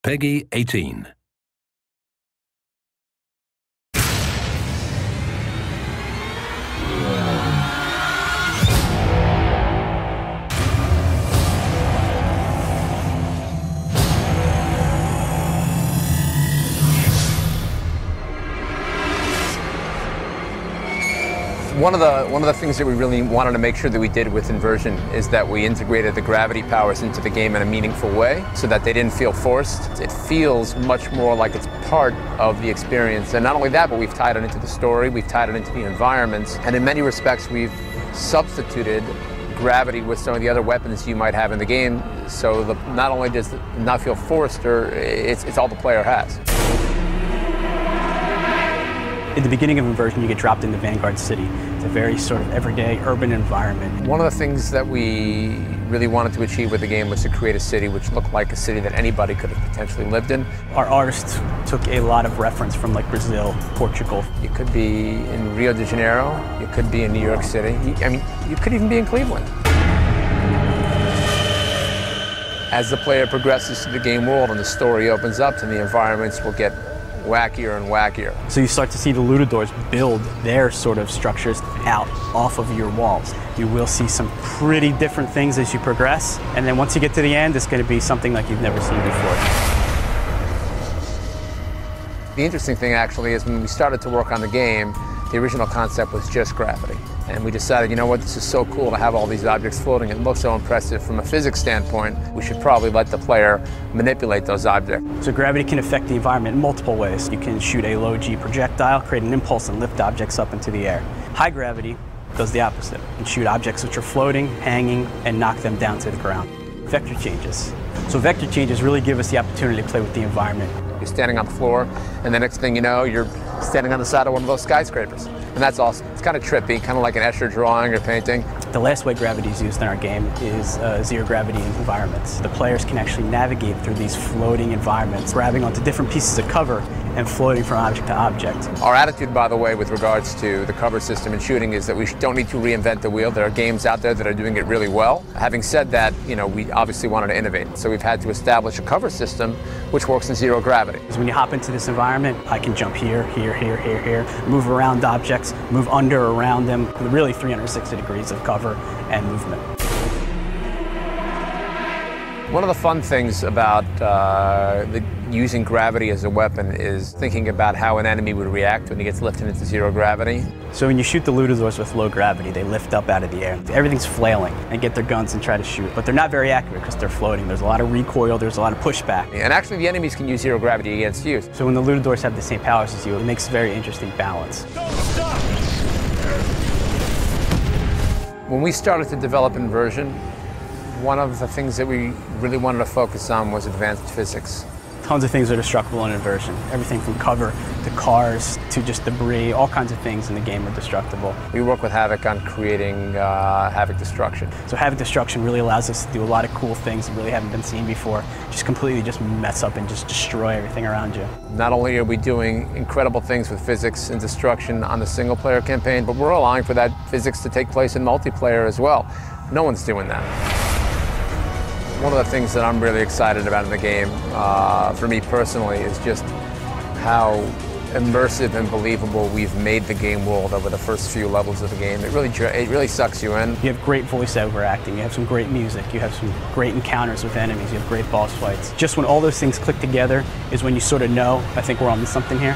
Peggy 18. One of the things that we really wanted to make sure that we did with Inversion is that we integrated the gravity powers into the game in a meaningful way so that they didn't feel forced. It feels much more like it's part of the experience. And not only that, but we've tied it into the story, we've tied it into the environments, and in many respects we've substituted gravity with some of the other weapons you might have in the game, so not only does it not feel forced, or it's all the player has. In the beginning of Inversion, you get dropped into Vanguard City. It's a very sort of everyday urban environment. One of the things that we really wanted to achieve with the game was to create a city which looked like a city that anybody could have potentially lived in. Our artists took a lot of reference from like Brazil, Portugal. You could be in Rio de Janeiro, you could be in New York City, you could even be in Cleveland. As the player progresses through the game world and the story opens up, and the environments will get wackier and wackier. So you start to see the Lutadors build their sort of structures out off of your walls. You will see some pretty different things as you progress, and then once you get to the end, it's going to be something like you've never seen before. The interesting thing actually is when we started to work on the game, the original concept was just gravity. And we decided, you know what, this is so cool to have all these objects floating. It looks so impressive from a physics standpoint. We should probably let the player manipulate those objects. So gravity can affect the environment in multiple ways. You can shoot a low-G projectile, create an impulse, and lift objects up into the air. High gravity does the opposite. You can shoot objects which are floating, hanging, and knock them down to the ground. Vector changes. So vector changes really give us the opportunity to play with the environment. You're standing on the floor, and the next thing you know, you're standing on the side of one of those skyscrapers. And that's awesome. It's kind of trippy, kind of like an Escher drawing or painting. The last way gravity is used in our game is zero gravity environments. The players can actually navigate through these floating environments, grabbing onto different pieces of cover and floating from object to object. Our attitude, by the way, with regards to the cover system and shooting is that we don't need to reinvent the wheel. There are games out there that are doing it really well. Having said that, you know, we obviously wanted to innovate. So we've had to establish a cover system which works in zero gravity. When you hop into this environment, I can jump here, here, here, here, here, move around objects, move under or around them, really 360 degrees of cover and movement. One of the fun things about using gravity as a weapon is thinking about how an enemy would react when he gets lifted into zero gravity. So when you shoot the Lutadors with low gravity, they lift up out of the air. Everything's flailing and get their guns and try to shoot, but they're not very accurate because they're floating. There's a lot of recoil, there's a lot of pushback. And actually the enemies can use zero gravity against you. So when the Lutadors have the same powers as you, it makes a very interesting balance. When we started to develop Inversion, one of the things that we really wanted to focus on was advanced physics. Tons of things are destructible in Inversion. Everything from cover to cars to just debris, all kinds of things in the game are destructible. We work with Havoc on creating Havoc Destruction. So Havoc Destruction really allows us to do a lot of cool things that really haven't been seen before. Just completely just mess up and just destroy everything around you. Not only are we doing incredible things with physics and destruction on the single player campaign, but we're allowing for that physics to take place in multiplayer as well. No one's doing that. One of the things that I'm really excited about in the game, for me personally, is just how immersive and believable we've made the game world over the first few levels of the game. It really sucks you in. You have great voiceover acting, you have some great music, you have some great encounters with enemies, you have great boss fights. Just when all those things click together is when you sort of know, I think we're on to something here.